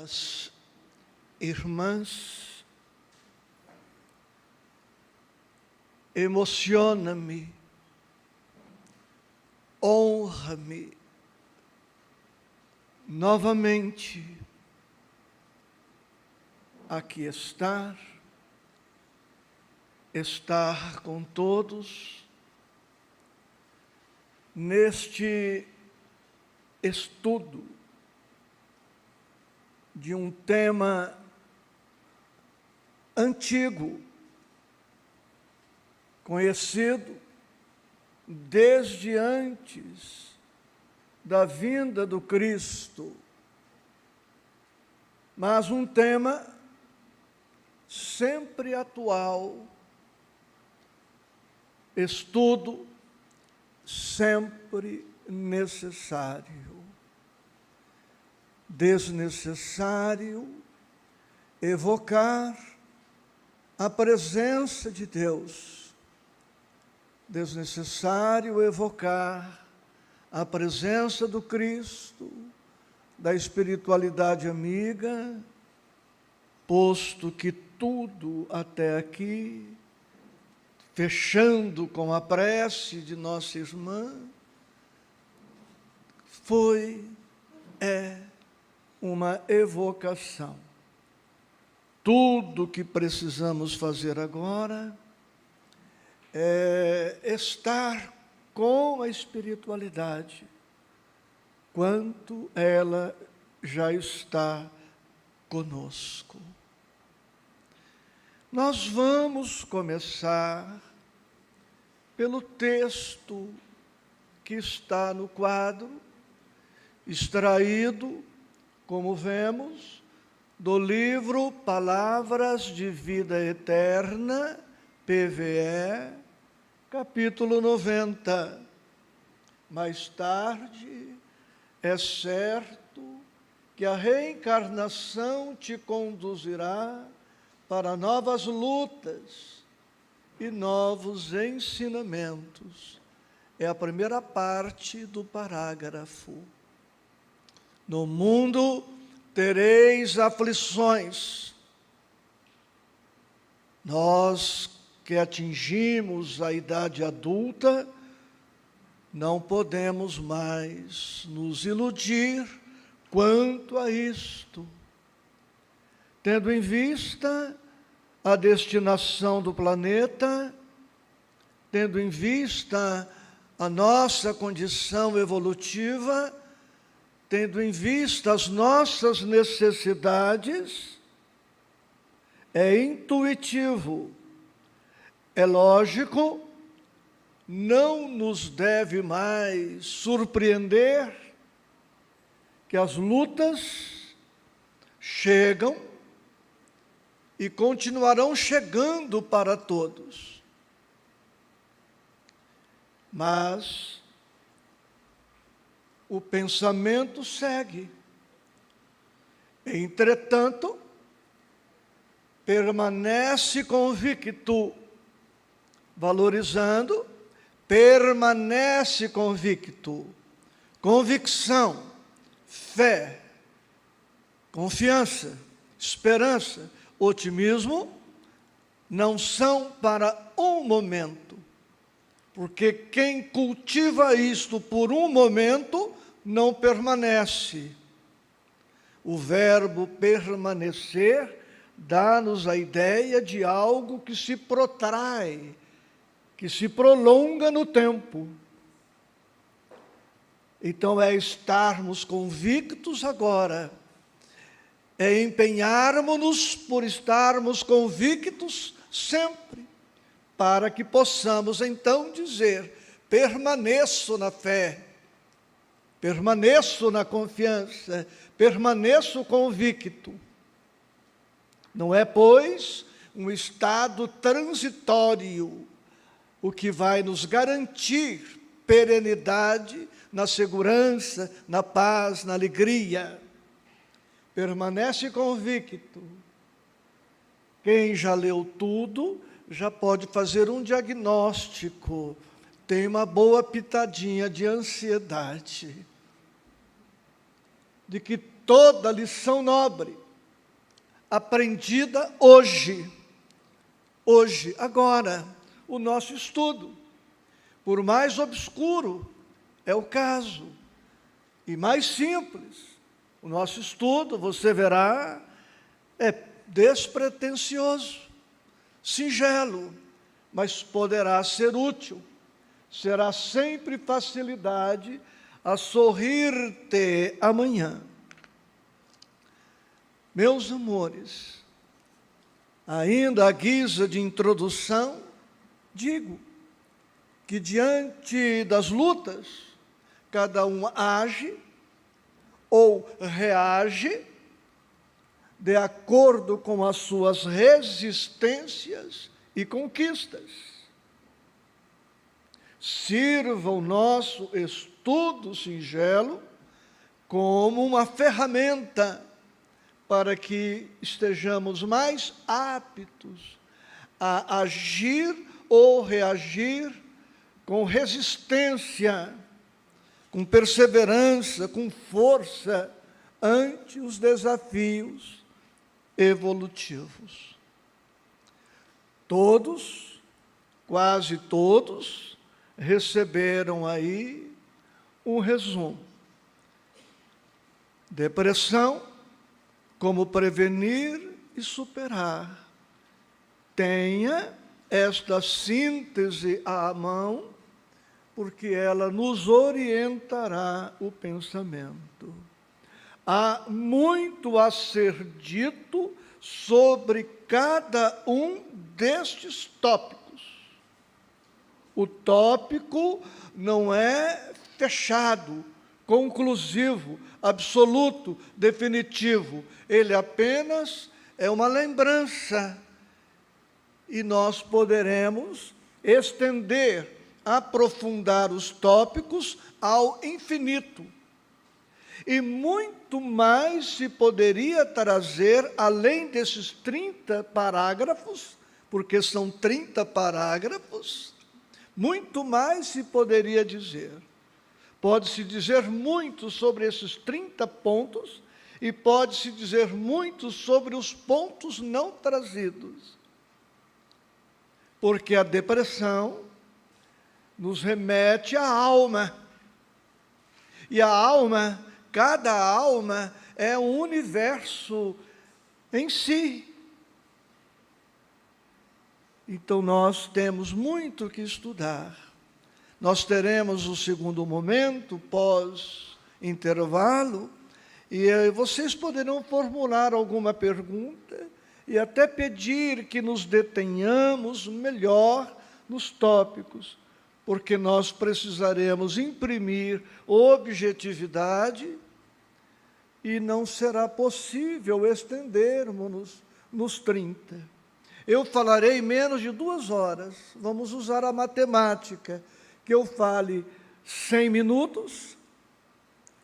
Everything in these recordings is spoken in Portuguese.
Caras irmãs, emociona-me, honra-me novamente aqui estar com todos neste estudo de um tema antigo, conhecido desde antes da vinda do Cristo, mas um tema sempre atual, estudo sempre necessário. Desnecessário evocar a presença de Deus, desnecessário evocar a presença do Cristo, da espiritualidade amiga, posto que tudo até aqui, fechando com a prece de nossa irmã, é uma evocação. Tudo que precisamos fazer agora é estar com a espiritualidade, quanto ela já está conosco. Nós vamos começar pelo texto que está no quadro, extraído, como vemos, do livro Palavras de Vida Eterna, PVE, capítulo 90. Mais tarde, é certo que a reencarnação te conduzirá para novas lutas e novos ensinamentos. É a primeira parte do parágrafo. No mundo tereis aflições. Nós que atingimos a idade adulta, não podemos mais nos iludir quanto a isto. Tendo em vista a destinação do planeta, tendo em vista a nossa condição evolutiva, tendo em vista as nossas necessidades, é intuitivo, é lógico, não nos deve mais surpreender que as lutas chegam e continuarão chegando para todos. Mas o pensamento segue. Entretanto, permanece convicto, valorizando, permanece convicto. Convicção, fé, confiança, esperança, otimismo não são para um momento, porque quem cultiva isto por um momento não permanece. O verbo permanecer dá-nos a ideia de algo que se protrai, que se prolonga no tempo. Então é estarmos convictos agora, é empenharmos-nos por estarmos convictos sempre, para que possamos então dizer: permaneço na fé, permaneço na confiança, permaneço convicto. Não é, pois, um estado transitório o que vai nos garantir perenidade na segurança, na paz, na alegria. Permanece convicto. Quem já leu tudo, já pode fazer um diagnóstico. Tem uma boa pitadinha de ansiedade. De que toda lição nobre, aprendida hoje, agora, o nosso estudo, por mais obscuro é o caso, e mais simples, o nosso estudo, você verá, é despretensioso, singelo, mas poderá ser útil, será sempre facilidade a sorrir-te amanhã. Meus amores, ainda à guisa de introdução, digo que diante das lutas, cada um age ou reage de acordo com as suas resistências e conquistas. Sirva o nosso estudo singelo como uma ferramenta para que estejamos mais aptos a agir ou reagir com resistência, com perseverança, com força, ante os desafios evolutivos. Todos, quase todos, receberam aí um resumo. Depressão, como prevenir e superar. Tenha esta síntese à mão, porque ela nos orientará o pensamento. Há muito a ser dito sobre cada um destes tópicos. O tópico não é fechado, conclusivo, absoluto, definitivo. Ele apenas é uma lembrança. E nós poderemos estender, aprofundar os tópicos ao infinito. E muito mais se poderia trazer, além desses 30 parágrafos, porque são 30 parágrafos, muito mais se poderia dizer. Pode-se dizer muito sobre esses 30 pontos e pode-se dizer muito sobre os pontos não trazidos. Porque a depressão nos remete à alma. E a alma, cada alma é um universo em si. Então nós temos muito que estudar. Nós teremos o segundo momento, pós-intervalo, e vocês poderão formular alguma pergunta e até pedir que nos detenhamos melhor nos tópicos, porque nós precisaremos imprimir objetividade e não será possível estendermos nos 30. Eu falarei menos de 2 horas, vamos usar a matemática, que eu fale 100 minutos,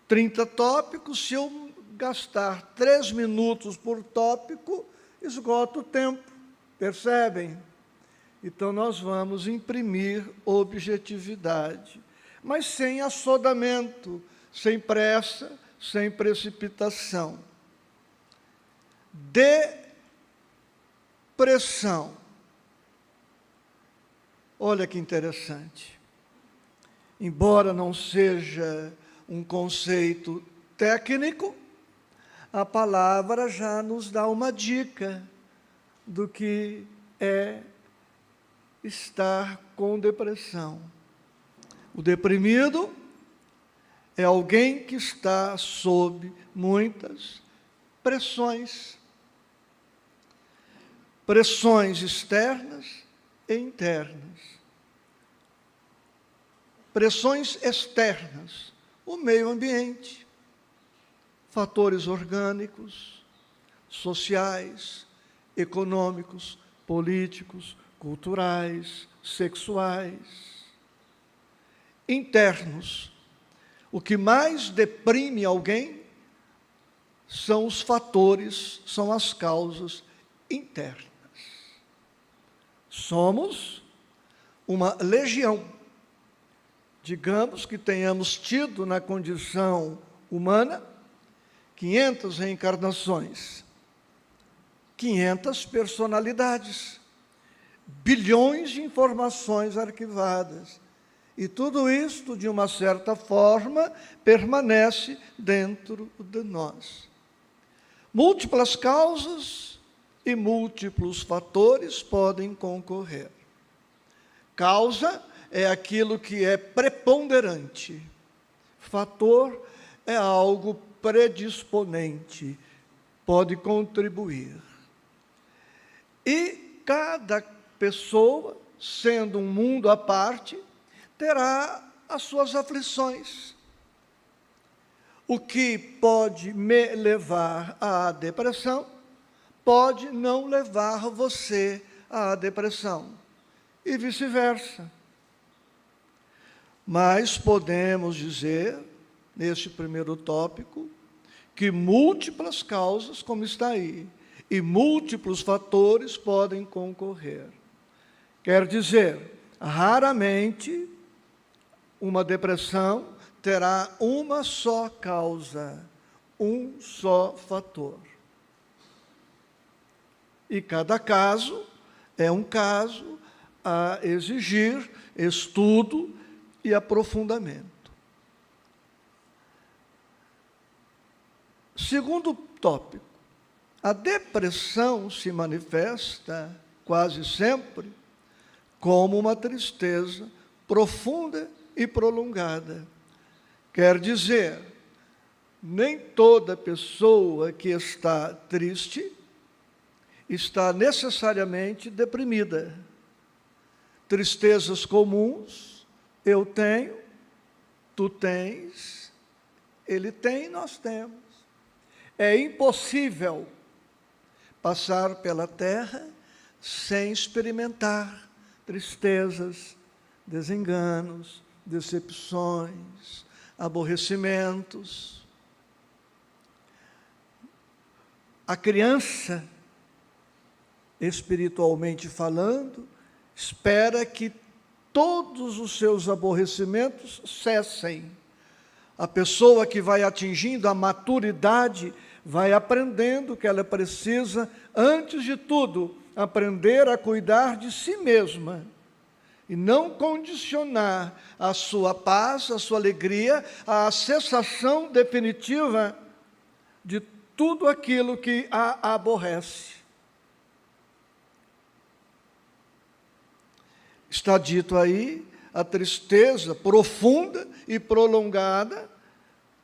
30 tópicos, se eu gastar 3 minutos por tópico, esgota o tempo, percebem? Então, nós vamos imprimir objetividade, mas sem assodamento, sem pressa, sem precipitação. Depressão. Olha que interessante. Embora não seja um conceito técnico, a palavra já nos dá uma dica do que é estar com depressão. O deprimido é alguém que está sob muitas pressões. Pressões externas e internas. Pressões externas, o meio ambiente, fatores orgânicos, sociais, econômicos, políticos, culturais, sexuais. Internos, o que mais deprime alguém são os fatores, são as causas internas. Somos uma legião. Digamos que tenhamos tido na condição humana 500 reencarnações, 500 personalidades, bilhões de informações arquivadas. E tudo isto, de uma certa forma, permanece dentro de nós. Múltiplas causas e múltiplos fatores podem concorrer. Causa é aquilo que é preponderante. Fator é algo predisponente, pode contribuir. E cada pessoa, sendo um mundo à parte, terá as suas aflições. O que pode me levar à depressão, pode não levar você à depressão, e vice-versa. Mas podemos dizer, neste primeiro tópico, que múltiplas causas, como está aí, e múltiplos fatores podem concorrer. Quer dizer, raramente uma depressão terá uma só causa, um só fator. E cada caso é um caso a exigir estudo e aprofundamento. Segundo tópico, a depressão se manifesta quase sempre como uma tristeza profunda e prolongada. Quer dizer, nem toda pessoa que está triste está necessariamente deprimida. Tristezas comuns, eu tenho, tu tens, ele tem, nós temos. É impossível passar pela terra sem experimentar tristezas, desenganos, decepções, aborrecimentos. A criança, espiritualmente falando, espera que todos os seus aborrecimentos cessem. A pessoa que vai atingindo a maturidade vai aprendendo que ela precisa, antes de tudo, aprender a cuidar de si mesma e não condicionar a sua paz, a sua alegria, à cessação definitiva de tudo aquilo que a aborrece. Está dito aí a tristeza profunda e prolongada,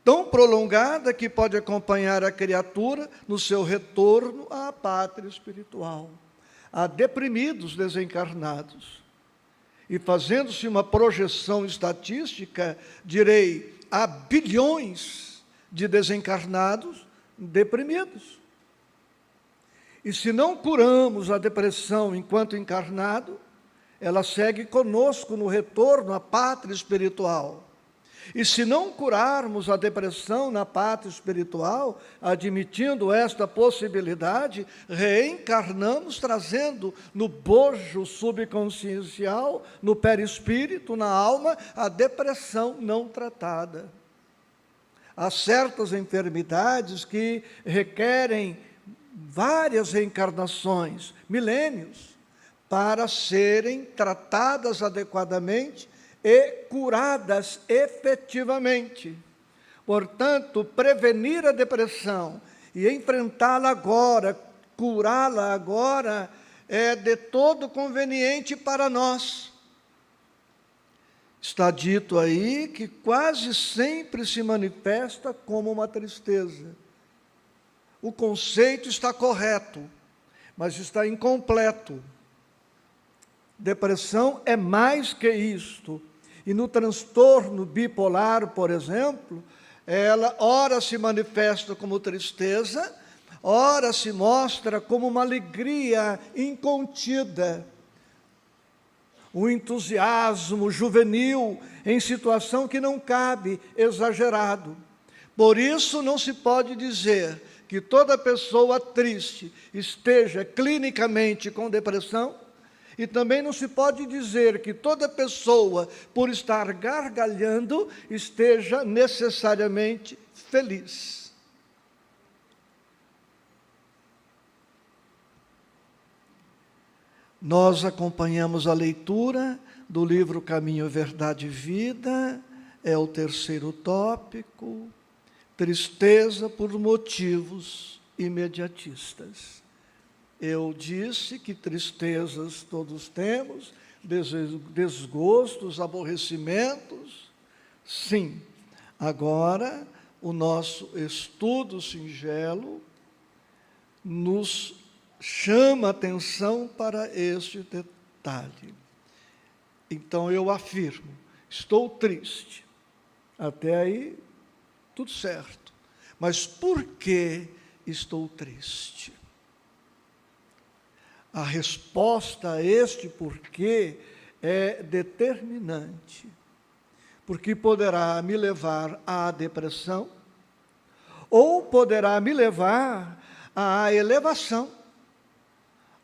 tão prolongada que pode acompanhar a criatura no seu retorno à pátria espiritual. Há deprimidos desencarnados. E fazendo-se uma projeção estatística, direi, há bilhões de desencarnados deprimidos. E se não curamos a depressão enquanto encarnado, ela segue conosco no retorno à pátria espiritual. E se não curarmos a depressão na pátria espiritual, admitindo esta possibilidade, reencarnamos trazendo no bojo subconsciencial, no perispírito, na alma, a depressão não tratada. Há certas enfermidades que requerem várias reencarnações, milênios, para serem tratadas adequadamente e curadas efetivamente. Portanto, prevenir a depressão e enfrentá-la agora, curá-la agora, é de todo conveniente para nós. Está dito aí que quase sempre se manifesta como uma tristeza. O conceito está correto, mas está incompleto. Depressão é mais que isto. E no transtorno bipolar, por exemplo, ela ora se manifesta como tristeza, ora se mostra como uma alegria incontida, um entusiasmo juvenil em situação que não cabe, exagerado. Por isso não se pode dizer que toda pessoa triste esteja clinicamente com depressão, e também não se pode dizer que toda pessoa, por estar gargalhando, esteja necessariamente feliz. Nós acompanhamos a leitura do livro Caminho, Verdade e Vida, é o terceiro tópico, tristeza por motivos imediatistas. Eu disse que tristezas todos temos, desgostos, aborrecimentos. Sim, agora o nosso estudo singelo nos chama atenção para este detalhe. Então eu afirmo, estou triste. Até aí, tudo certo. Mas por que estou triste? A resposta a este porquê é determinante, porque poderá me levar à depressão, ou poderá me levar à elevação,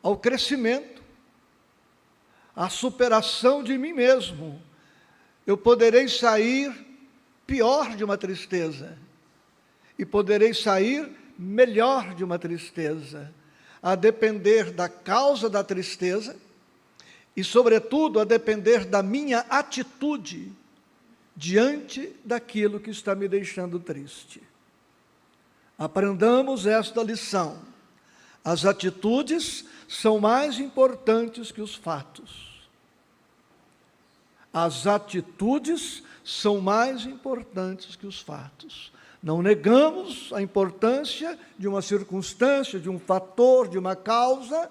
ao crescimento, à superação de mim mesmo. Eu poderei sair pior de uma tristeza, e poderei sair melhor de uma tristeza, a depender da causa da tristeza e, sobretudo, a depender da minha atitude diante daquilo que está me deixando triste. Aprendamos esta lição. As atitudes são mais importantes que os fatos. As atitudes são mais importantes que os fatos. Não negamos a importância de uma circunstância, de um fator, de uma causa.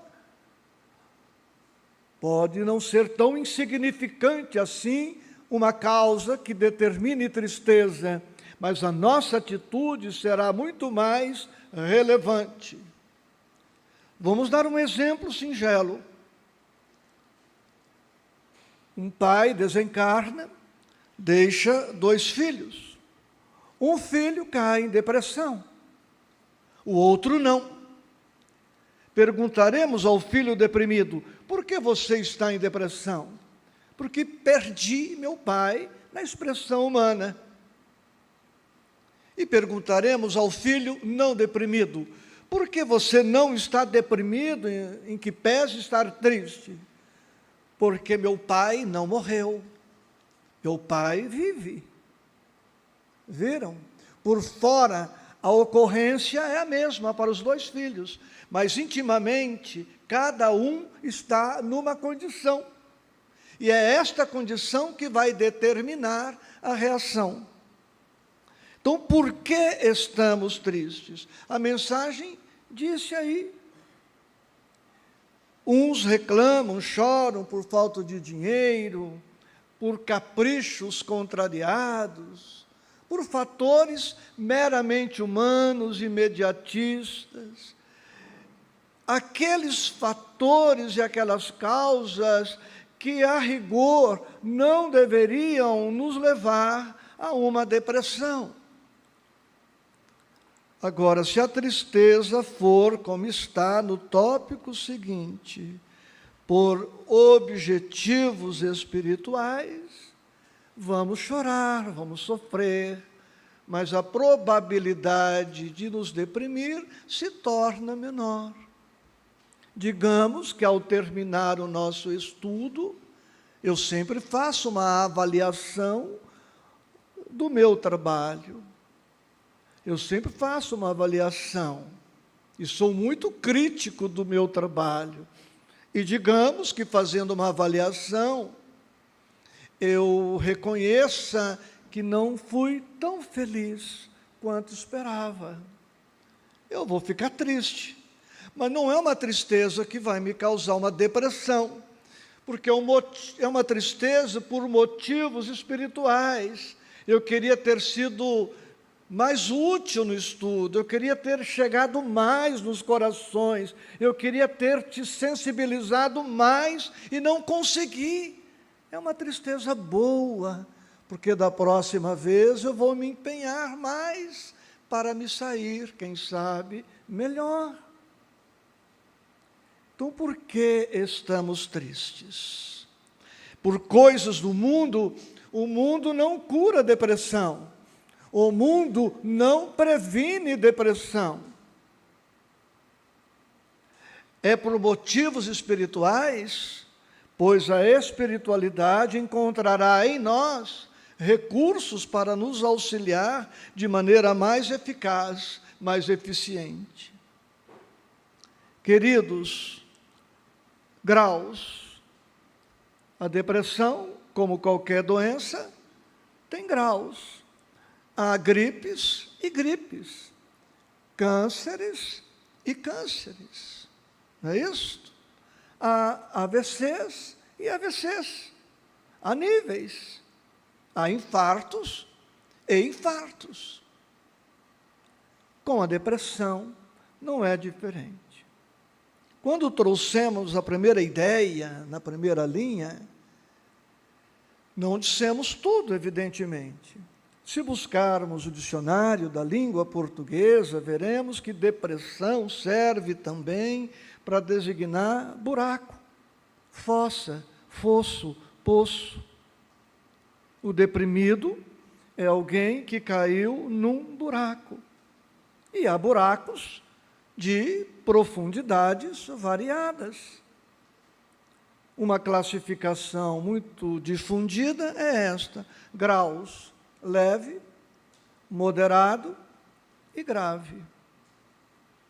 Pode não ser tão insignificante assim uma causa que determine tristeza, mas a nossa atitude será muito mais relevante. Vamos dar um exemplo singelo. Um pai desencarna, deixa 2 filhos. Um filho cai em depressão, o outro não. Perguntaremos ao filho deprimido, por que você está em depressão? Porque perdi meu pai, na expressão humana. E perguntaremos ao filho não deprimido, por que você não está deprimido, em que pese estar triste? Porque meu pai não morreu, meu pai vive. Viram? Por fora, a ocorrência é a mesma para os 2 filhos, mas intimamente, cada um está numa condição. E é esta condição que vai determinar a reação. Então, por que estamos tristes? A mensagem disse aí. Uns reclamam, choram por falta de dinheiro, por caprichos contrariados, por fatores meramente humanos, imediatistas. Aqueles fatores e aquelas causas que, a rigor, não deveriam nos levar a uma depressão. Agora, se a tristeza for, como está no tópico seguinte, por objetivos espirituais, vamos chorar, vamos sofrer, mas a probabilidade de nos deprimir se torna menor. Digamos que, ao terminar o nosso estudo, eu sempre faço uma avaliação do meu trabalho. Eu sempre faço uma avaliação e sou muito crítico do meu trabalho. E digamos que, fazendo uma avaliação, eu reconheça que não fui tão feliz quanto esperava. Eu vou ficar triste, mas não é uma tristeza que vai me causar uma depressão, porque é uma tristeza por motivos espirituais. Eu queria ter sido mais útil no estudo, eu queria ter chegado mais nos corações, eu queria ter te sensibilizado mais e não consegui. É uma tristeza boa, porque da próxima vez eu vou me empenhar mais para me sair, quem sabe, melhor. Então, por que estamos tristes? Por coisas do mundo. O mundo não cura depressão. O mundo não previne depressão. é por motivos espirituais, pois a espiritualidade encontrará em nós recursos para nos auxiliar de maneira mais eficaz, mais eficiente. Queridos, graus. A depressão, como qualquer doença, tem graus. Há gripes e gripes, cânceres e cânceres, não é isso? Há AVCs e AVCs, há níveis, há infartos e infartos. Com a depressão não é diferente. Quando trouxemos a primeira ideia, na primeira linha, não dissemos tudo, evidentemente. Se buscarmos o dicionário da língua portuguesa, veremos que depressão serve também para designar buraco, fossa, fosso, poço. O deprimido é alguém que caiu num buraco. E há buracos de profundidades variadas. Uma classificação muito difundida é esta: graus: leve, moderado e grave.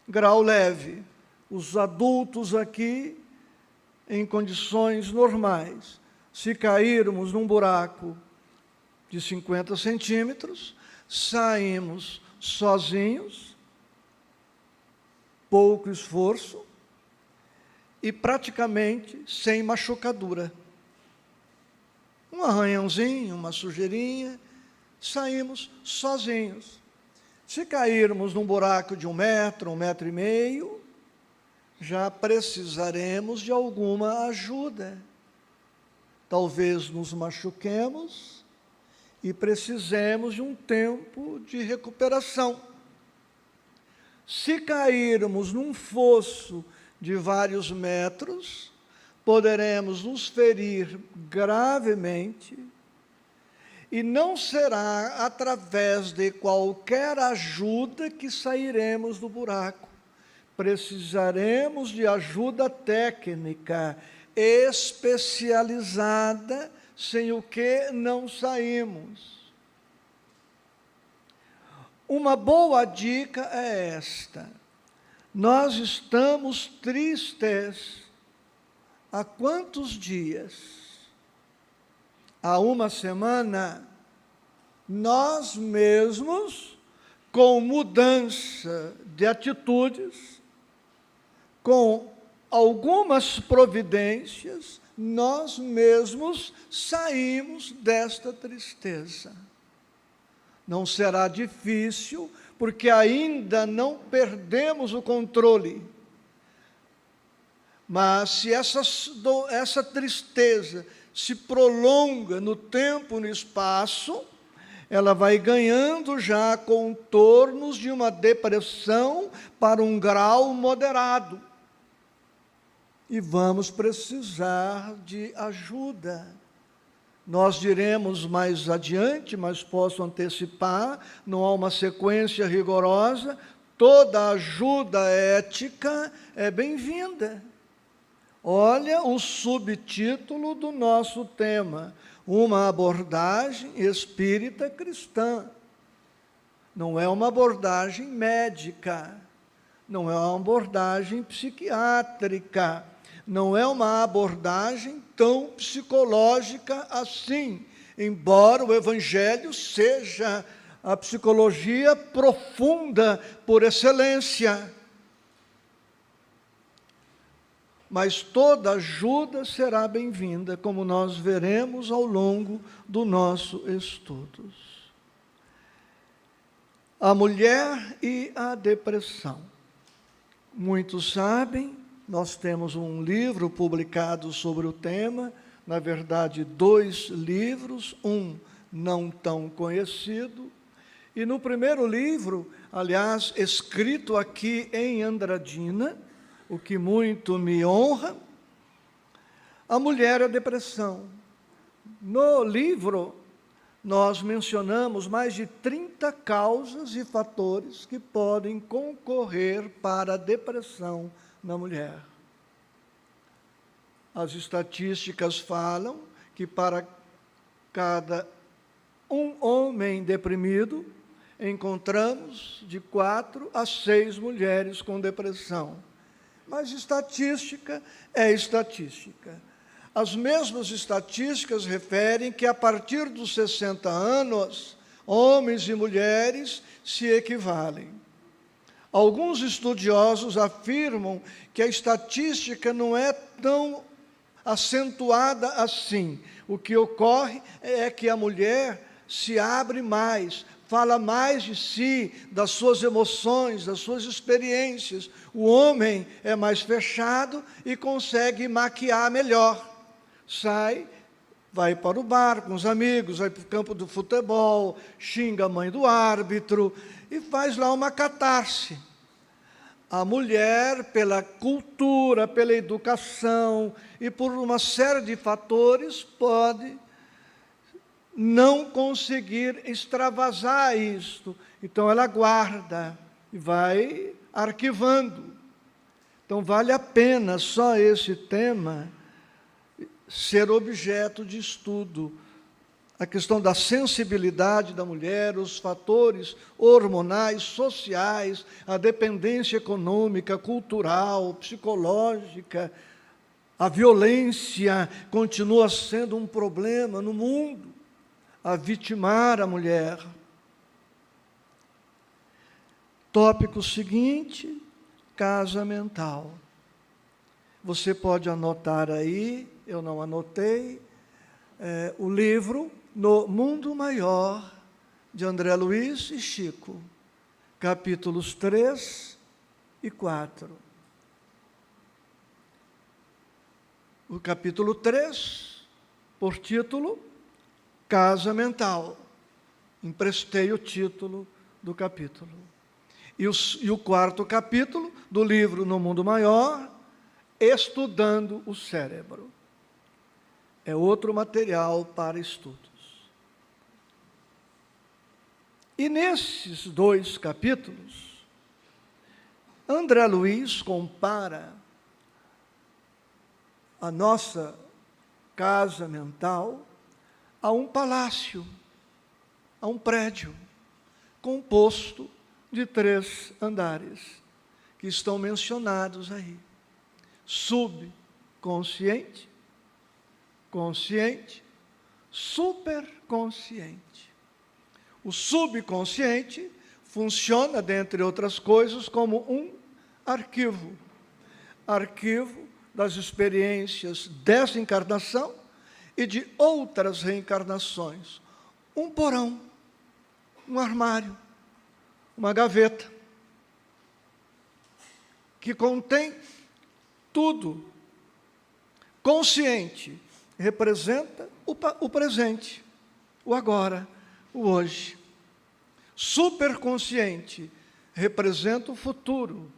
Grau leve, os adultos aqui em condições normais. Se cairmos num buraco de 50 centímetros, saímos sozinhos, pouco esforço e praticamente sem machucadura. Um arranhãozinho, uma sujeirinha, saímos sozinhos. Se cairmos num buraco de 1 metro, 1,5 metros, já precisaremos de alguma ajuda. Talvez nos machuquemos e precisemos de um tempo de recuperação. Se cairmos num fosso de vários metros, poderemos nos ferir gravemente. E não será através de qualquer ajuda que sairemos do buraco. Precisaremos de ajuda técnica, especializada, sem o que não saímos. Uma boa dica é esta: nós estamos tristes há quantos dias? Há 1 semana, nós mesmos, com mudança de atitudes, com algumas providências, nós mesmos saímos desta tristeza. Não será difícil, porque ainda não perdemos o controle. Mas se essa tristeza se prolonga no tempo e no espaço, ela vai ganhando já contornos de uma depressão para um grau moderado. E vamos precisar de ajuda. Nós diremos mais adiante, mas posso antecipar, não há uma sequência rigorosa, toda ajuda ética é bem-vinda. Olha o subtítulo do nosso tema: uma abordagem espírita cristã. Não é uma abordagem médica, não é uma abordagem psiquiátrica, não é uma abordagem tão psicológica assim, embora o Evangelho seja a psicologia profunda por excelência. Mas toda ajuda será bem-vinda, como nós veremos ao longo do nosso estudo. A mulher e a depressão. Muitos sabem, nós temos um livro publicado sobre o tema, na verdade 2 livros, um não tão conhecido, e no primeiro livro, aliás, escrito aqui em Andradina, o que muito me honra, a mulher e a depressão. No livro, nós mencionamos mais de 30 causas e fatores que podem concorrer para a depressão na mulher. As estatísticas falam que para cada um homem deprimido, encontramos de 4 a 6 mulheres com depressão. Mas estatística é estatística. As mesmas estatísticas referem que a partir dos 60 anos, homens e mulheres se equivalem. Alguns estudiosos afirmam que a estatística não é tão acentuada assim. O que ocorre é que a mulher se abre mais, fala mais de si, das suas emoções, das suas experiências. O homem é mais fechado e consegue maquiar melhor. Sai, vai para o bar com os amigos, vai para o campo do futebol, xinga a mãe do árbitro e faz lá uma catarse. A mulher, pela cultura, pela educação e por uma série de fatores, pode não conseguir extravasar isto. Então, ela guarda e vai arquivando. Então, vale a pena só esse tema ser objeto de estudo. A questão da sensibilidade da mulher, os fatores hormonais, sociais, a dependência econômica, cultural, psicológica, a violência continua sendo um problema no mundo, a vitimar a mulher. Tópico seguinte, casa mental. Você pode anotar aí, eu não anotei, o livro No Mundo Maior, de André Luiz e Chico, capítulos 3 e 4. O capítulo 3, por título, Casa Mental. Emprestei o título do capítulo. E o quarto capítulo do livro No Mundo Maior, Estudando o Cérebro. É outro material para estudos. E nesses 2 capítulos, André Luiz compara a nossa casa mental a um palácio, a um prédio, composto de 3 andares, que estão mencionados aí. Subconsciente, consciente, superconsciente. O subconsciente funciona, dentre outras coisas, como um arquivo. Arquivo das experiências dessa encarnação e de outras reencarnações. Um porão, um armário, uma gaveta, que contém tudo. Consciente representa o presente, o agora, o hoje. Superconsciente representa o futuro.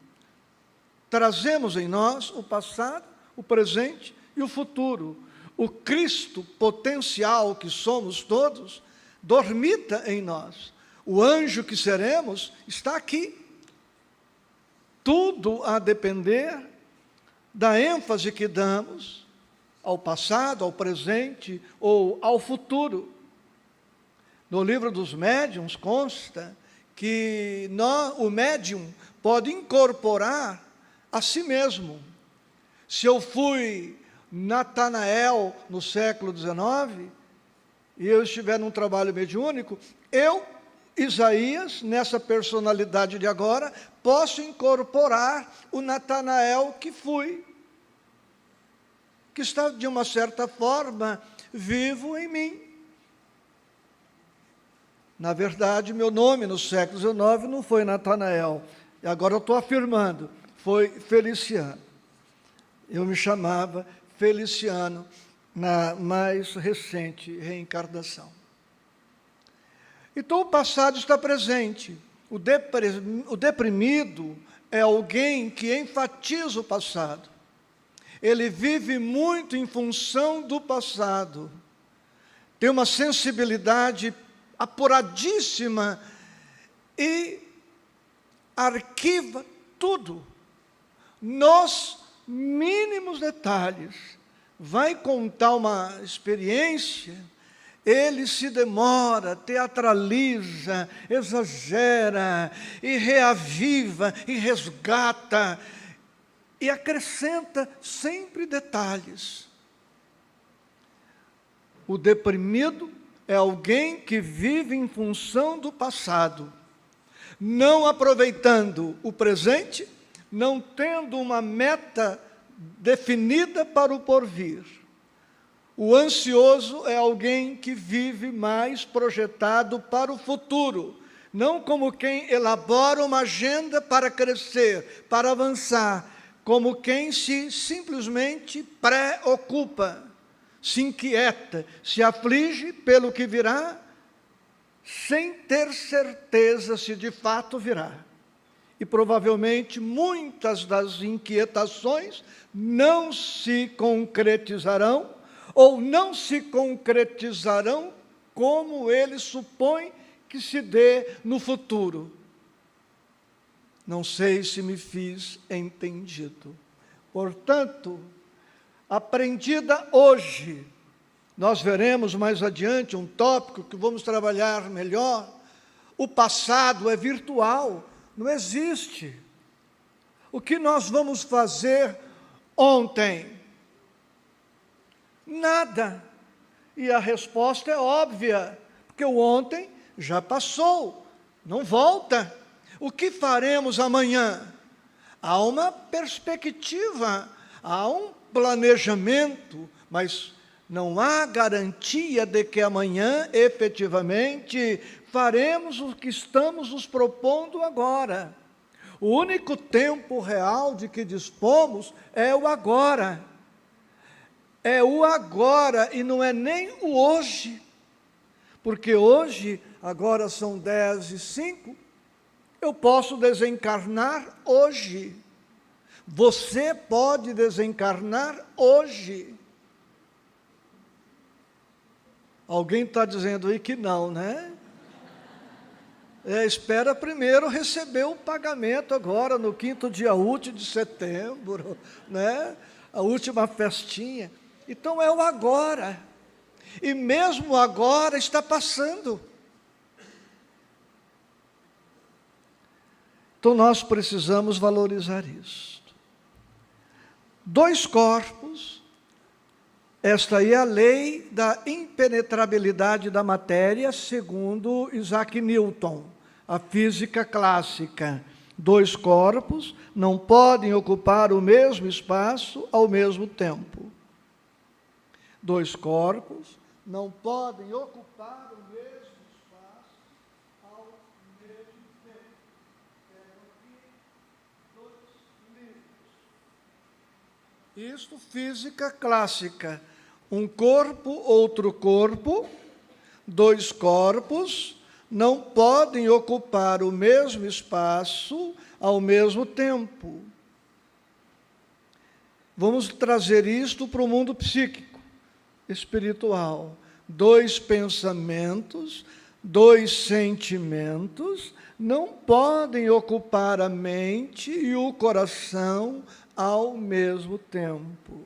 Trazemos em nós o passado, o presente e o futuro. O Cristo potencial que somos todos dormita em nós. O anjo que seremos está aqui. Tudo a depender da ênfase que damos ao passado, ao presente ou ao futuro. No livro dos médiuns consta que o médium pode incorporar a si mesmo. Se eu fui Natanael no século XIX, e eu estiver num trabalho mediúnico, eu, Isaías, nessa personalidade de agora, posso incorporar o Natanael que fui, que está, de uma certa forma, vivo em mim. Na verdade, meu nome no século XIX não foi Natanael, e agora eu estou afirmando, foi Feliciano. Eu me chamava Feliciano na mais recente reencarnação. Então, o passado está presente. O deprimido é alguém que enfatiza o passado. Ele vive muito em função do passado. Tem uma sensibilidade apuradíssima e arquiva tudo, nos mínimos detalhes, vai contar uma experiência, ele se demora, teatraliza, exagera, e reaviva, e resgata, e acrescenta sempre detalhes. O deprimido é alguém que vive em função do passado, não aproveitando o presente, não tendo uma meta definida para o porvir. O ansioso é alguém que vive mais projetado para o futuro, não como quem elabora uma agenda para crescer, para avançar, como quem se simplesmente preocupa, se inquieta, se aflige pelo que virá, sem ter certeza se de fato virá. E provavelmente muitas das inquietações não se concretizarão, ou não se concretizarão como ele supõe que se dê no futuro. Não sei se me fiz entendido. Portanto, aprendida hoje, nós veremos mais adiante um tópico que vamos trabalhar melhor. O passado é virtual, não existe. O que nós vamos fazer ontem? Nada. E a resposta é óbvia, porque o ontem já passou, não volta. O que faremos amanhã? Há uma perspectiva, há um planejamento, mas não há garantia de que amanhã, efetivamente, faremos o que estamos nos propondo agora. O único tempo real de que dispomos é o agora. É o agora e não é nem o hoje. Porque hoje, agora são 10h05, eu posso desencarnar hoje. Você pode desencarnar hoje. Alguém está dizendo aí que não, né? Espera primeiro receber o pagamento agora, no 5º dia útil de setembro, né? A última festinha. Então é o agora. E mesmo agora está passando. Então nós precisamos valorizar isto. 2 corpos, esta aí é a lei da impenetrabilidade da matéria, segundo Isaac Newton, a física clássica. 2 corpos não podem ocupar o mesmo espaço ao mesmo tempo. 2 corpos não podem ocupar o mesmo espaço ao mesmo tempo. Pego aqui 2 livros. Isto, física clássica. Um corpo, outro corpo, 2 corpos não podem ocupar o mesmo espaço ao mesmo tempo. Vamos trazer isto para o mundo psíquico, espiritual. 2 pensamentos, 2 sentimentos não podem ocupar a mente e o coração ao mesmo tempo.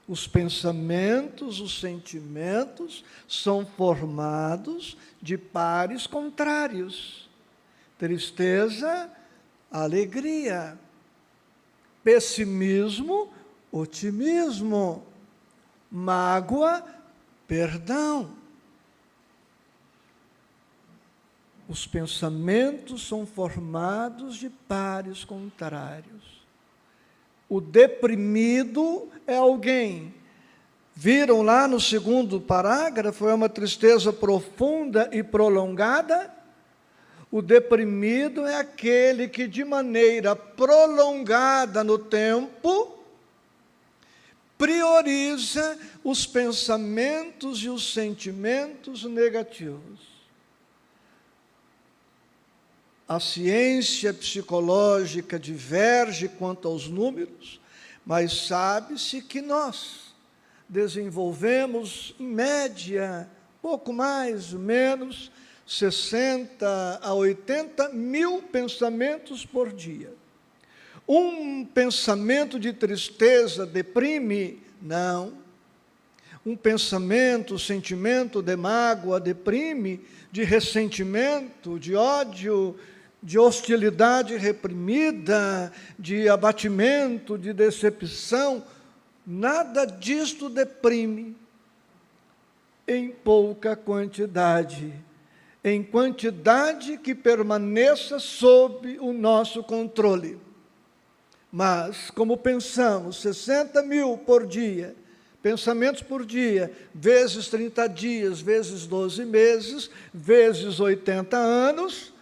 Os pensamentos, os sentimentos são formados de pares contrários. Tristeza, alegria. Pessimismo, otimismo. Mágoa, perdão. Os pensamentos são formados de pares contrários. O deprimido é alguém. Viram lá no 2º parágrafo, é uma tristeza profunda e prolongada. O deprimido é aquele que, de maneira prolongada no tempo, prioriza os pensamentos e os sentimentos negativos. A ciência psicológica diverge quanto aos números, mas sabe-se que nós desenvolvemos, em média, pouco mais ou menos, 60 a 80 mil pensamentos por dia. Um pensamento de tristeza deprime? Não. Um pensamento, sentimento de mágoa deprime, de ressentimento, de ódio, de hostilidade reprimida, de abatimento, de decepção, nada disto deprime em pouca quantidade, em quantidade que permaneça sob o nosso controle. Mas, como pensamos, 60 mil por dia, pensamentos por dia, vezes 30 dias, vezes 12 meses, vezes 80 anos,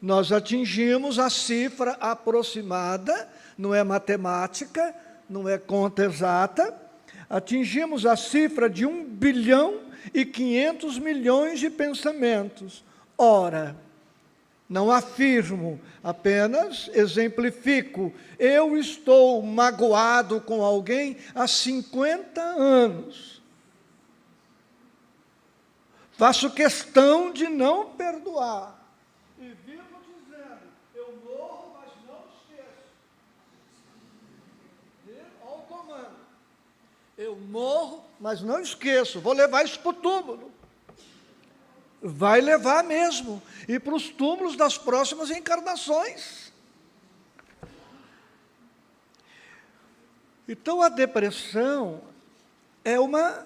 nós atingimos a cifra aproximada, não é matemática, não é conta exata, atingimos a cifra de 1 bilhão e 500 milhões de pensamentos. Ora, não afirmo, apenas exemplifico. Eu estou magoado com alguém há 50 anos. Faço questão de não perdoar. E vivo dizendo, eu morro, mas não esqueço. Olha o comando. Eu morro, mas não esqueço. Vou levar isso para o túmulo. Vai levar mesmo. E para os túmulos das próximas encarnações. Então, a depressão é uma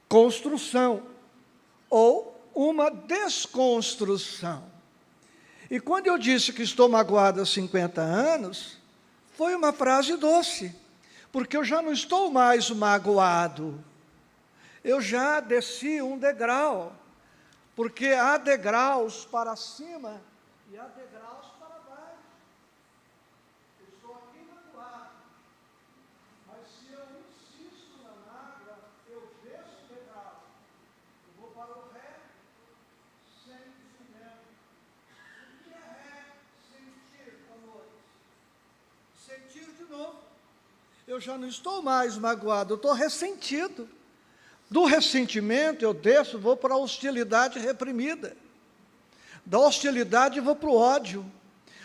construção ou uma desconstrução. E quando eu disse que estou magoado há 50 anos, foi uma frase doce, porque eu já não estou mais magoado. Eu já desci um degrau, porque há degraus para cima e há degraus para baixo. Eu estou aqui magoado, mas se eu insisto na mágoa, eu desço o degrau. Eu vou para o ré, sem cimento. O que é ré? Sentir, amores. Sentir de novo. Eu já não estou mais magoado, eu estou ressentido. Do ressentimento eu desço, vou para a hostilidade reprimida. Da hostilidade eu vou para o ódio.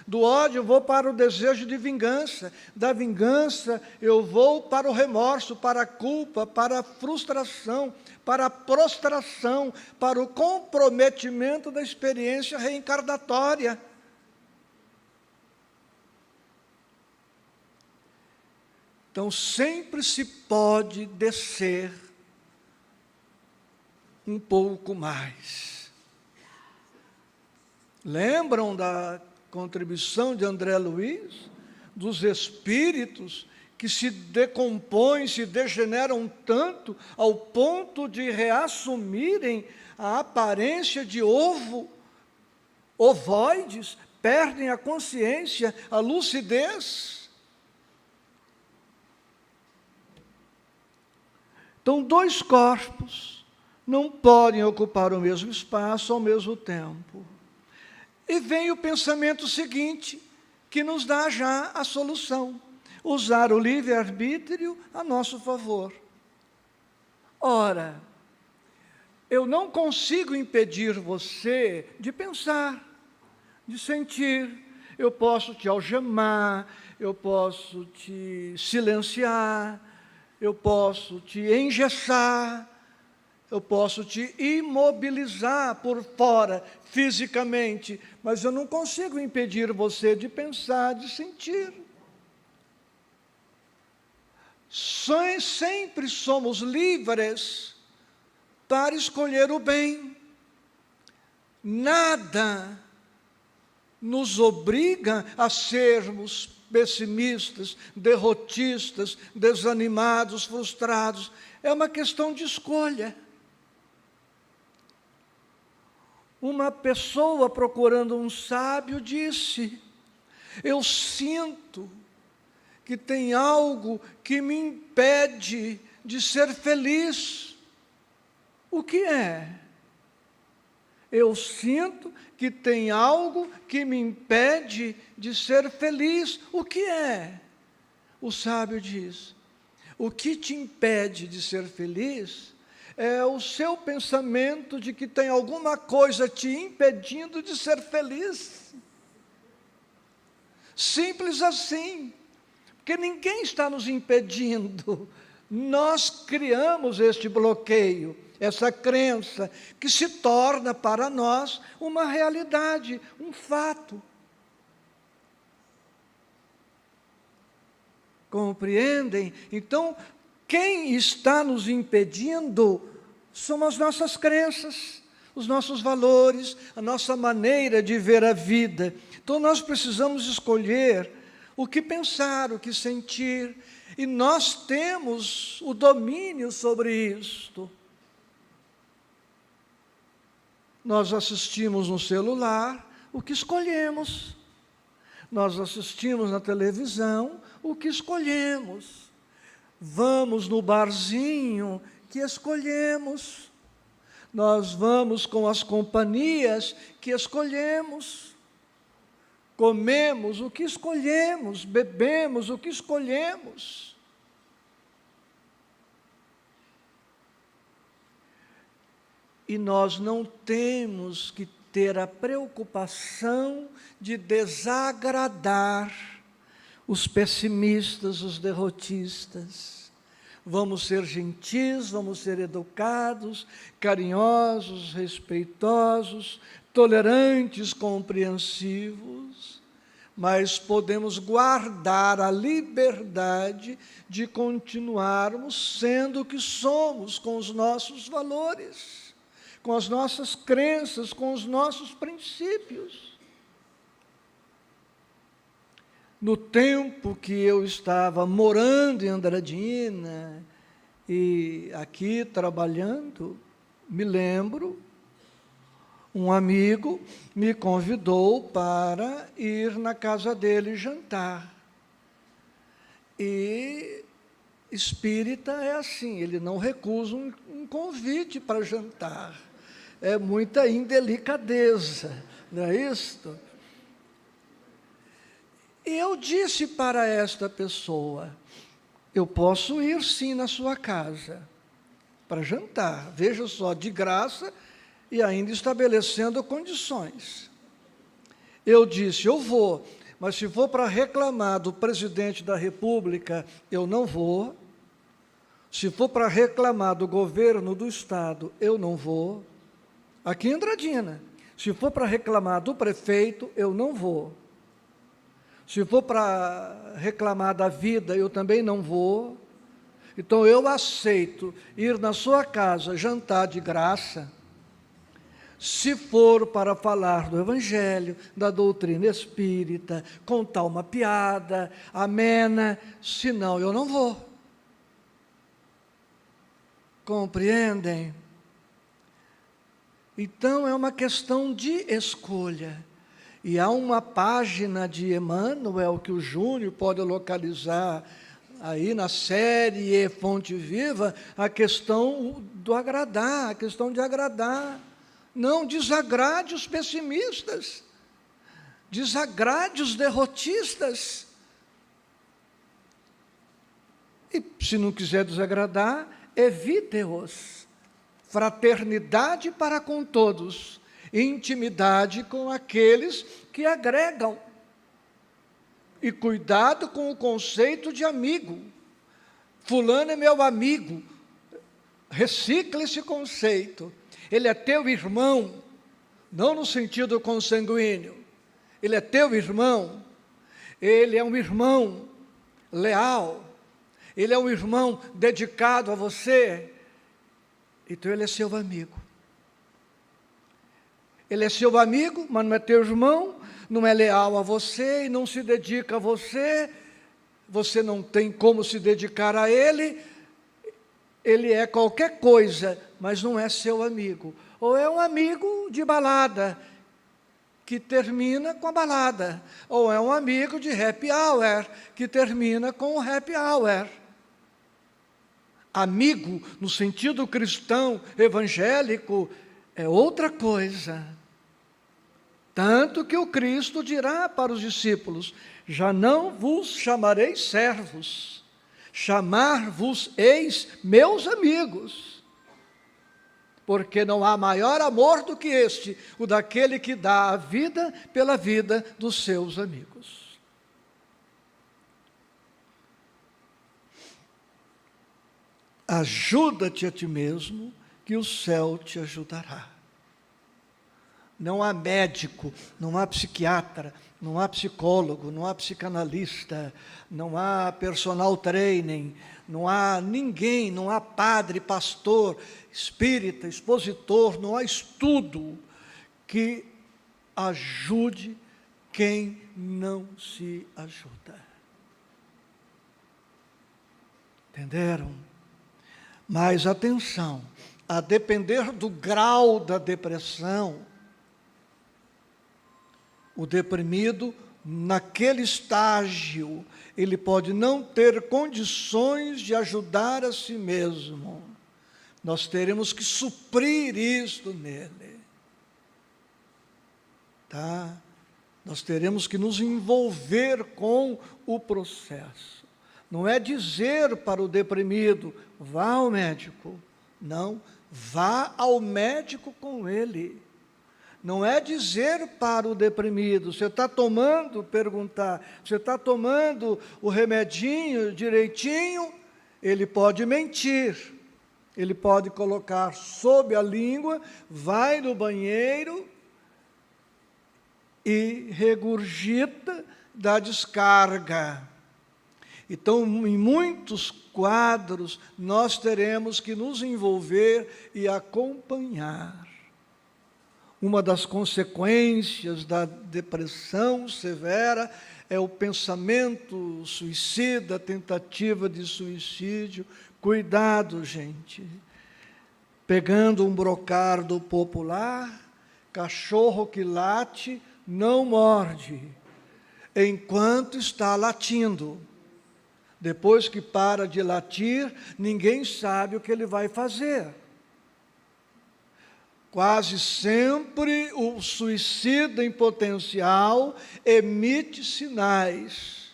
Do ódio eu vou para o desejo de vingança. Da vingança eu vou para o remorso, para a culpa, para a frustração, para a prostração, para o comprometimento da experiência reencarnatória. Então sempre se pode descer um pouco mais. Lembram da contribuição de André Luiz? Dos espíritos que se decompõem, se degeneram tanto ao ponto de reassumirem a aparência de ovoides, perdem a consciência, a lucidez. Então, dois corpos não podem ocupar o mesmo espaço ao mesmo tempo. E vem o pensamento seguinte, que nos dá já a solução: usar o livre-arbítrio a nosso favor. Ora, eu não consigo impedir você de pensar, de sentir. Eu posso te algemar, eu posso te silenciar, eu posso te engessar, eu posso te imobilizar por fora, fisicamente, mas eu não consigo impedir você de pensar, de sentir. Sempre somos livres para escolher o bem. Nada nos obriga a sermos pessimistas, derrotistas, desanimados, frustrados. É uma questão de escolha. Uma pessoa procurando um sábio disse: eu sinto que tem algo que me impede de ser feliz. O que é? Eu sinto que tem algo que me impede de ser feliz. O que é? O sábio diz: o que te impede de ser feliz é o seu pensamento de que tem alguma coisa te impedindo de ser feliz. Simples assim, porque ninguém está nos impedindo. Nós criamos este bloqueio, essa crença, que se torna para nós uma realidade, um fato. Compreendem? Então, quem está nos impedindo são as nossas crenças, os nossos valores, a nossa maneira de ver a vida. Então, nós precisamos escolher o que pensar, o que sentir, e nós temos o domínio sobre isto. Nós assistimos no celular o que escolhemos. Nós assistimos na televisão o que escolhemos. Vamos no barzinho que escolhemos. Nós vamos com as companhias que escolhemos. Comemos o que escolhemos, bebemos o que escolhemos. E nós não temos que ter a preocupação de desagradar os pessimistas, os derrotistas. Vamos ser gentis, vamos ser educados, carinhosos, respeitosos, tolerantes, compreensivos, mas podemos guardar a liberdade de continuarmos sendo o que somos, com os nossos valores, com as nossas crenças, com os nossos princípios. No tempo que eu estava morando em Andradina e aqui trabalhando, me lembro, um amigo me convidou para ir na casa dele jantar. E espírita é assim, ele não recusa um convite para jantar. É muita indelicadeza, não é isto? E eu disse para esta pessoa, eu posso ir sim na sua casa para jantar, veja só, de graça e ainda estabelecendo condições. Eu disse, eu vou, mas se for para reclamar do presidente da República, eu não vou. Se for para reclamar do governo do Estado, eu não vou. Aqui em Andradina, se for para reclamar do prefeito, eu não vou. Se for para reclamar da vida, eu também não vou. Então, eu aceito ir na sua casa jantar de graça, se for para falar do Evangelho, da doutrina espírita, contar uma piada amena, senão eu não vou. Compreendem? Então, é uma questão de escolha. E há uma página de Emmanuel que o Júnior pode localizar aí na série Fonte Viva, a questão do agradar, a questão de agradar. Não desagrade os pessimistas, desagrade os derrotistas. E se não quiser desagradar, evite-os. Fraternidade para com todos, intimidade com aqueles que agregam. E cuidado com o conceito de amigo. Fulano é meu amigo. Recicla esse conceito. Ele é teu irmão, não no sentido consanguíneo. Ele é teu irmão. Ele é um irmão leal. Ele é um irmão dedicado a você. Então ele é seu amigo. Ele é seu amigo, mas não é teu irmão, não é leal a você e não se dedica a você, você não tem como se dedicar a ele, ele é qualquer coisa, mas não é seu amigo. Ou é um amigo de balada, que termina com a balada, ou é um amigo de happy hour, que termina com o happy hour. Amigo, no sentido cristão, evangélico, é outra coisa. Tanto que o Cristo dirá para os discípulos, já não vos chamarei servos, chamar-vos-eis meus amigos, porque não há maior amor do que este, o daquele que dá a vida pela vida dos seus amigos. Ajuda-te a ti mesmo, que o céu te ajudará. Não há médico, não há psiquiatra, não há psicólogo, não há psicanalista, não há personal training, não há ninguém, não há padre, pastor, espírita, expositor, não há estudo que ajude quem não se ajuda. Entenderam? Mas atenção, a depender do grau da depressão, o deprimido, naquele estágio, ele pode não ter condições de ajudar a si mesmo. Nós teremos que suprir isto nele. Tá? Nós teremos que nos envolver com o processo. Não é dizer para o deprimido, vá ao médico. Não, vá ao médico com ele. Não é dizer para o deprimido, você está tomando, perguntar, você está tomando o remedinho direitinho? Ele pode mentir, ele pode colocar sob a língua, vai no banheiro e regurgita da descarga. Então, em muitos quadros, nós teremos que nos envolver e acompanhar. Uma das consequências da depressão severa é o pensamento suicida, a tentativa de suicídio. Cuidado, gente. Pegando um brocardo popular, cachorro que late não morde, enquanto está latindo. Depois que para de latir, ninguém sabe o que ele vai fazer. Quase sempre o suicida em potencial emite sinais.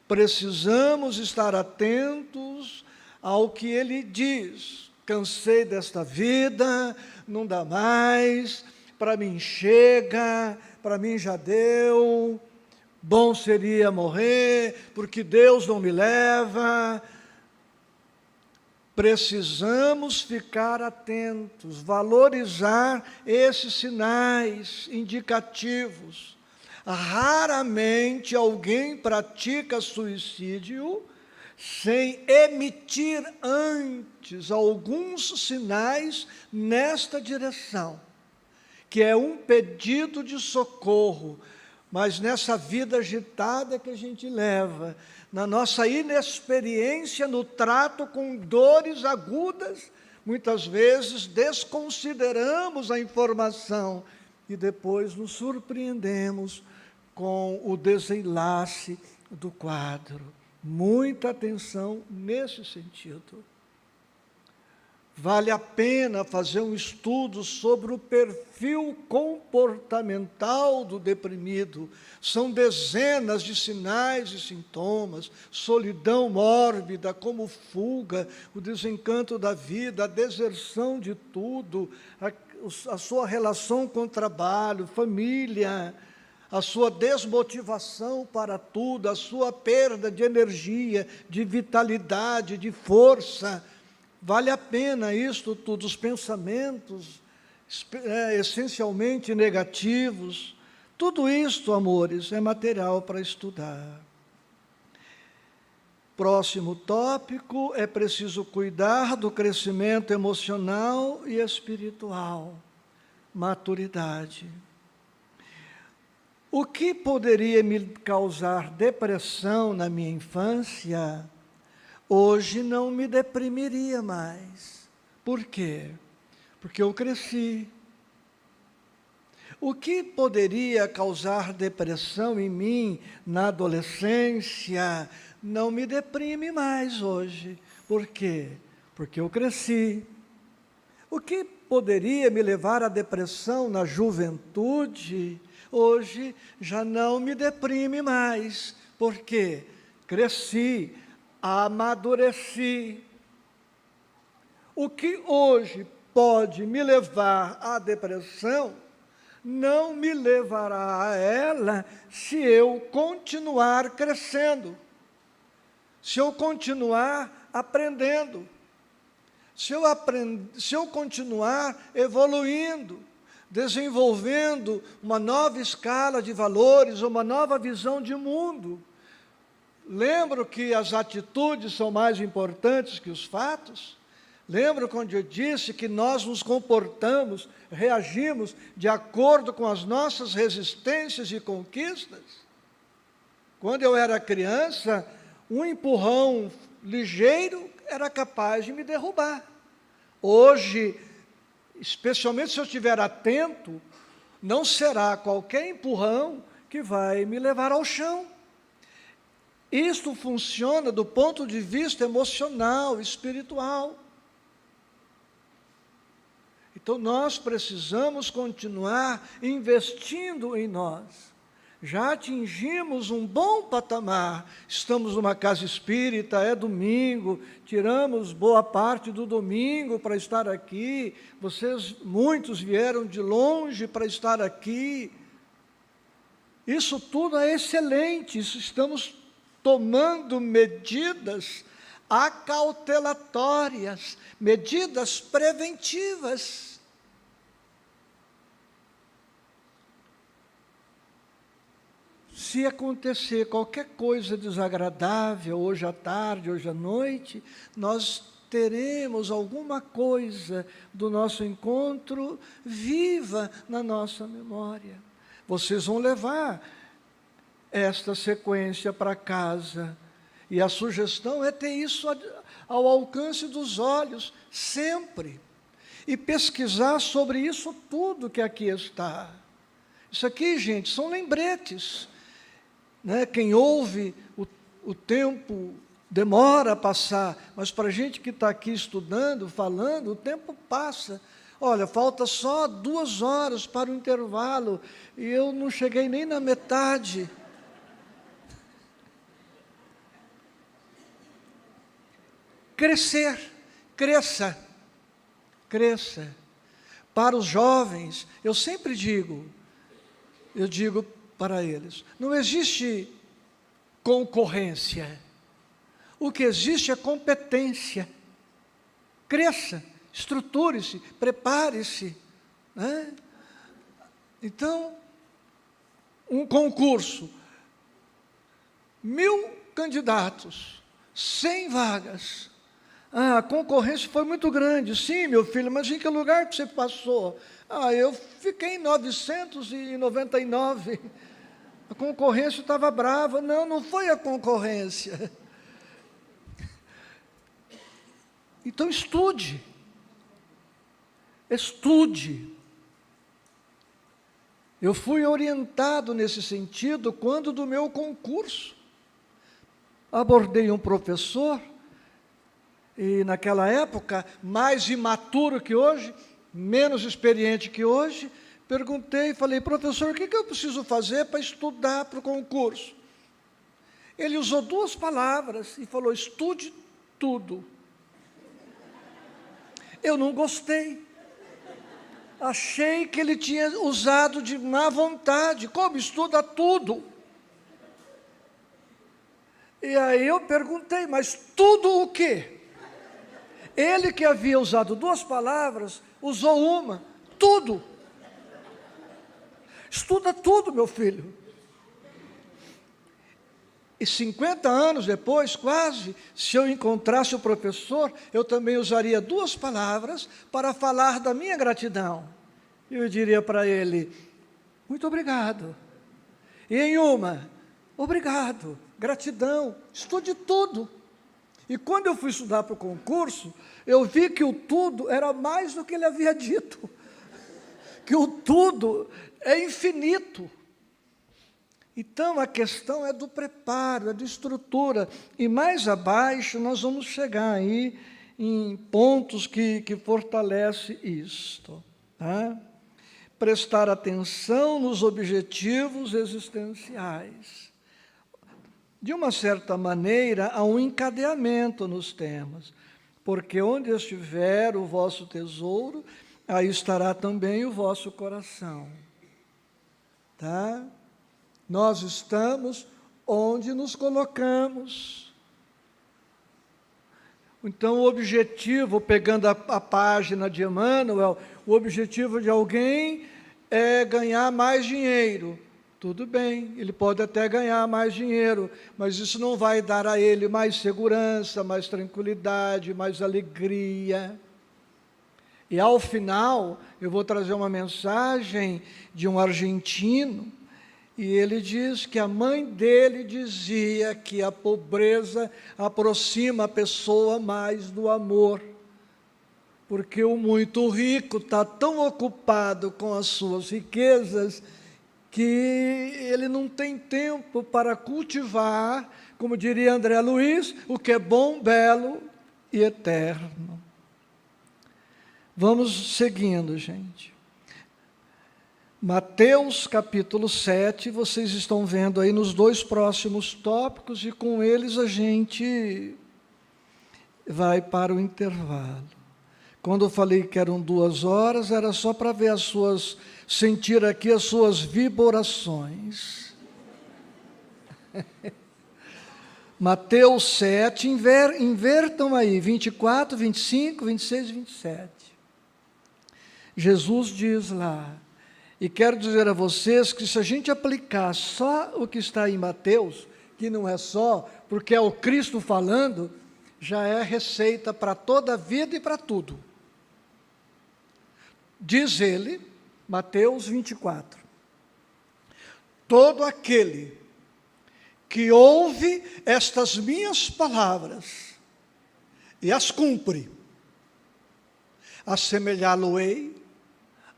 Precisamos estar atentos ao que ele diz. Cansei desta vida, não dá mais, para mim chega, para mim já deu, bom seria morrer, porque Deus não me leva. Precisamos ficar atentos, valorizar esses sinais indicativos. Raramente alguém pratica suicídio sem emitir antes alguns sinais nesta direção, que é um pedido de socorro. Mas nessa vida agitada que a gente leva, na nossa inexperiência no trato com dores agudas, muitas vezes desconsideramos a informação e depois nos surpreendemos com o desenlace do quadro. Muita atenção nesse sentido. Vale a pena fazer um estudo sobre o perfil comportamental do deprimido. São dezenas de sinais e sintomas: solidão mórbida, como fuga, o desencanto da vida, a deserção de tudo, a sua relação com o trabalho, família, a sua desmotivação para tudo, a sua perda de energia, de vitalidade, de força. Vale a pena isto tudo, os pensamentos essencialmente negativos. Tudo isto, amores, é material para estudar. Próximo tópico, é preciso cuidar do crescimento emocional e espiritual. Maturidade. O que poderia me causar depressão na minha infância, hoje não me deprimiria mais. Por quê? Porque eu cresci. O que poderia causar depressão em mim na adolescência não me deprime mais hoje. Por quê? Porque eu cresci. O que poderia me levar à depressão na juventude, hoje já não me deprime mais. Por quê? Cresci. Amadureci. O que hoje pode me levar à depressão, não me levará a ela se eu continuar crescendo, se eu continuar aprendendo, se eu continuar evoluindo, desenvolvendo uma nova escala de valores, uma nova visão de mundo. Lembro que as atitudes são mais importantes que os fatos? Lembro quando eu disse que nós nos comportamos, reagimos de acordo com as nossas resistências e conquistas? Quando eu era criança, um empurrão ligeiro era capaz de me derrubar. Hoje, especialmente se eu estiver atento, não será qualquer empurrão que vai me levar ao chão. Isto funciona do ponto de vista emocional, espiritual. Então, nós precisamos continuar investindo em nós. Já atingimos um bom patamar, estamos numa casa espírita, é domingo, tiramos boa parte do domingo para estar aqui, muitos vieram de longe para estar aqui. Isso tudo é excelente, estamos tomando medidas acautelatórias, medidas preventivas. Se acontecer qualquer coisa desagradável, hoje à tarde, hoje à noite, nós teremos alguma coisa do nosso encontro viva na nossa memória. Vocês vão levar esta sequência para casa. E a sugestão é ter isso ao alcance dos olhos, sempre. E pesquisar sobre isso tudo que aqui está. Isso aqui, gente, são lembretes. Né? Quem ouve, o tempo demora a passar, mas para a gente que está aqui estudando, falando, o tempo passa. Olha, falta só 2 horas para o intervalo, e eu não cheguei nem na metade. Crescer, cresça. Para os jovens, eu sempre digo para eles, não existe concorrência. O que existe é competência. Cresça, estruture-se, prepare-se. Né? Então, um concurso, 1000 candidatos, 100 vagas. A concorrência foi muito grande. Sim, meu filho, mas em que lugar que você passou? Eu fiquei em 999. A concorrência estava brava. Não foi a concorrência. Então, estude. Eu fui orientado nesse sentido quando do meu concurso. Abordei um professor, e naquela época, mais imaturo que hoje, menos experiente que hoje, perguntei, falei, professor, o que eu preciso fazer para estudar para o concurso? Ele usou 2 palavras e falou, estude tudo. Eu não gostei. Achei que ele tinha usado de má vontade. Como estuda tudo? E aí eu perguntei, mas tudo o quê? Ele que havia usado 2 palavras, usou uma, tudo. Estuda tudo, meu filho. E 50 anos depois, quase, se eu encontrasse o professor, eu também usaria 2 palavras para falar da minha gratidão. Eu diria para ele, muito obrigado. E em uma, obrigado, gratidão, estude tudo. E quando eu fui estudar para o concurso, eu vi que o tudo era mais do que ele havia dito. Que o tudo é infinito. Então, a questão é do preparo, é de estrutura. E mais abaixo, nós vamos chegar aí em pontos que fortalecem isto. Tá? Prestar atenção nos objetivos existenciais. De uma certa maneira, há um encadeamento nos temas, porque onde estiver o vosso tesouro, aí estará também o vosso coração. Tá? Nós estamos onde nos colocamos. Então, o objetivo, pegando a página de Emmanuel, o objetivo de alguém é ganhar mais dinheiro. Tudo bem, ele pode até ganhar mais dinheiro, mas isso não vai dar a ele mais segurança, mais tranquilidade, mais alegria. E ao final, eu vou trazer uma mensagem de um argentino, e ele diz que a mãe dele dizia que a pobreza aproxima a pessoa mais do amor, porque o muito rico está tão ocupado com as suas riquezas que ele não tem tempo para cultivar, como diria André Luiz, o que é bom, belo e eterno. Vamos seguindo, gente. Mateus capítulo 7, vocês estão vendo aí nos 2 próximos tópicos, e com eles a gente vai para o intervalo. Quando eu falei que eram 2 horas, era só para ver sentir aqui as suas vibrações. Mateus 7, invertam aí, 24, 25, 26 e 27. Jesus diz lá, e quero dizer a vocês que se a gente aplicar só o que está em Mateus, que não é só, porque é o Cristo falando, já é receita para toda a vida e para tudo. Diz ele, Mateus 24, todo aquele que ouve estas minhas palavras e as cumpre, assemelhá-lo-ei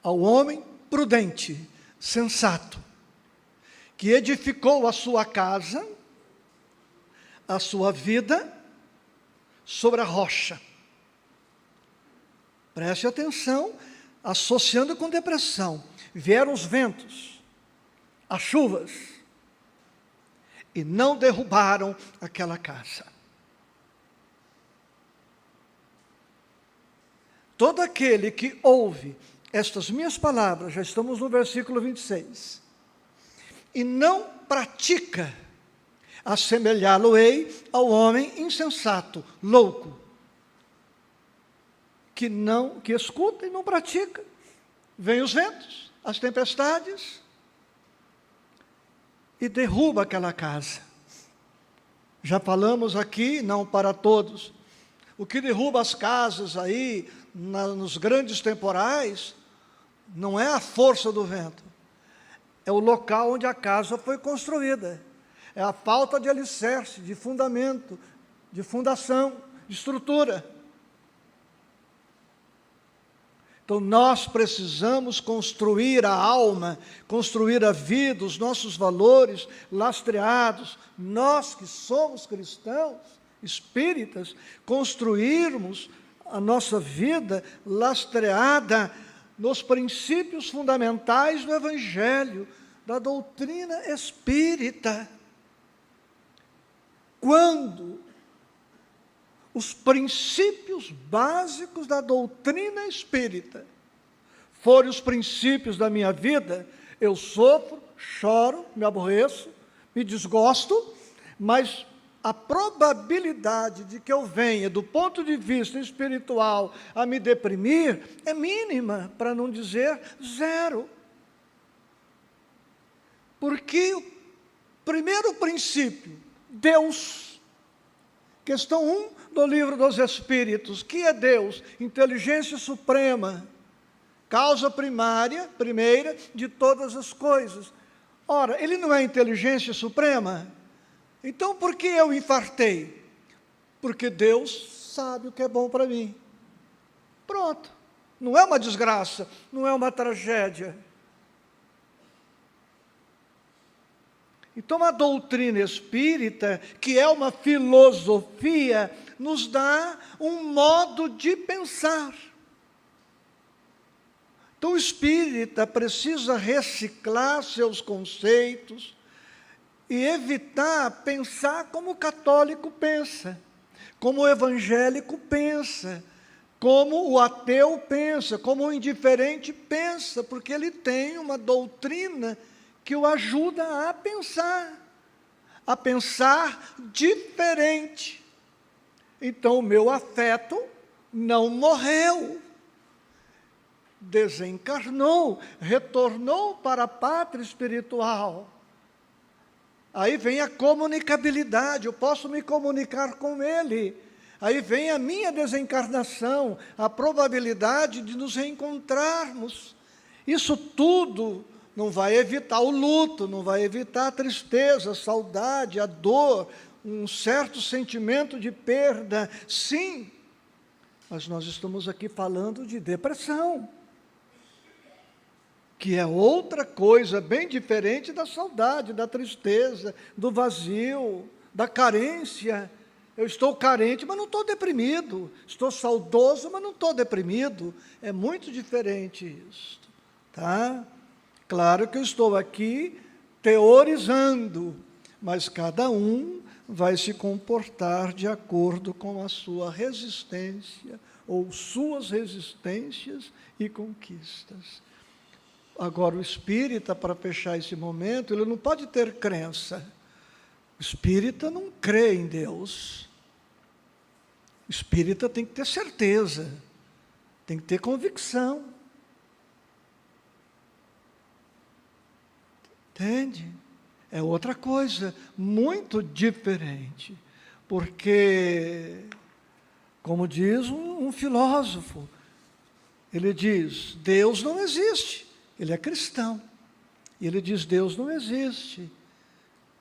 ao homem prudente, sensato, que edificou a sua casa, a sua vida, sobre a rocha. Preste atenção, associando com depressão. Vieram os ventos, as chuvas, e não derrubaram aquela casa. Todo aquele que ouve estas minhas palavras, já estamos no versículo 26, e não pratica, assemelhá-lo-ei ao homem insensato, louco, que escuta e não pratica. Vem os ventos, as tempestades, e derruba aquela casa. Já falamos aqui, não para todos, o que derruba as casas aí, nos grandes temporais, não é a força do vento, é o local onde a casa foi construída, é a falta de alicerce, de fundamento, de fundação, de estrutura. Então, nós precisamos construir a alma, construir a vida, os nossos valores lastreados. Nós que somos cristãos, espíritas, construirmos a nossa vida lastreada nos princípios fundamentais do Evangelho, da doutrina espírita. Quando os princípios básicos da doutrina espírita forem os princípios da minha vida, eu sofro, choro, me aborreço, me desgosto, mas a probabilidade de que eu venha, do ponto de vista espiritual, a me deprimir, é mínima, para não dizer zero. Porque o primeiro princípio, Deus, questão 1 do Livro dos Espíritos, que é Deus? Inteligência suprema, causa primeira de todas as coisas. Ora, Ele não é inteligência suprema? Então, por que eu infartei? Porque Deus sabe o que é bom para mim. Pronto. Não é uma desgraça, não é uma tragédia. Então, a doutrina espírita, que é uma filosofia, nos dá um modo de pensar. Então, o espírita precisa reciclar seus conceitos e evitar pensar como o católico pensa, como o evangélico pensa, como o ateu pensa, como o indiferente pensa, porque ele tem uma doutrina que o ajuda a pensar diferente. Então o meu afeto não morreu, desencarnou, retornou para a pátria espiritual. Aí vem a comunicabilidade, eu posso me comunicar com ele. Aí vem a minha desencarnação, a probabilidade de nos reencontrarmos. Isso tudo não vai evitar o luto, não vai evitar a tristeza, a saudade, a dor, um certo sentimento de perda, sim. Mas nós estamos aqui falando de depressão, que é outra coisa bem diferente da saudade, da tristeza, do vazio, da carência. Eu estou carente, mas não estou deprimido. Estou saudoso, mas não estou deprimido. É muito diferente isso, tá? Claro que eu estou aqui teorizando, mas cada um vai se comportar de acordo com a sua resistência, ou suas resistências e conquistas. Agora, o espírita, para fechar esse momento, ele não pode ter crença. O espírita não crê em Deus. O espírita tem que ter certeza, tem que ter convicção. Entende? É outra coisa, muito diferente. Porque, como diz um filósofo, ele diz, Deus não existe. Ele é cristão. E ele diz, Deus não existe.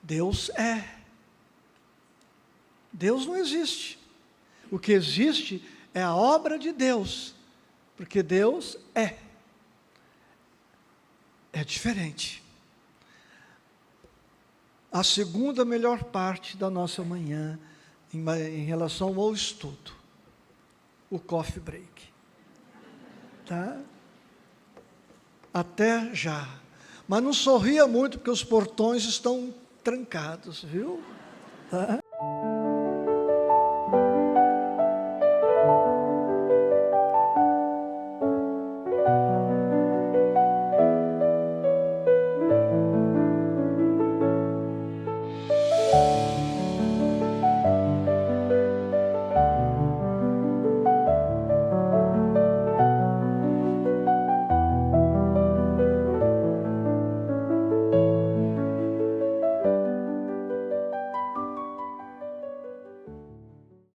Deus é. Deus não existe. O que existe é a obra de Deus. Porque Deus é. É diferente. A segunda melhor parte da nossa manhã, em relação ao estudo, o coffee break. Tá? Até já. Mas não sorria muito, porque os portões estão trancados, viu? Tá?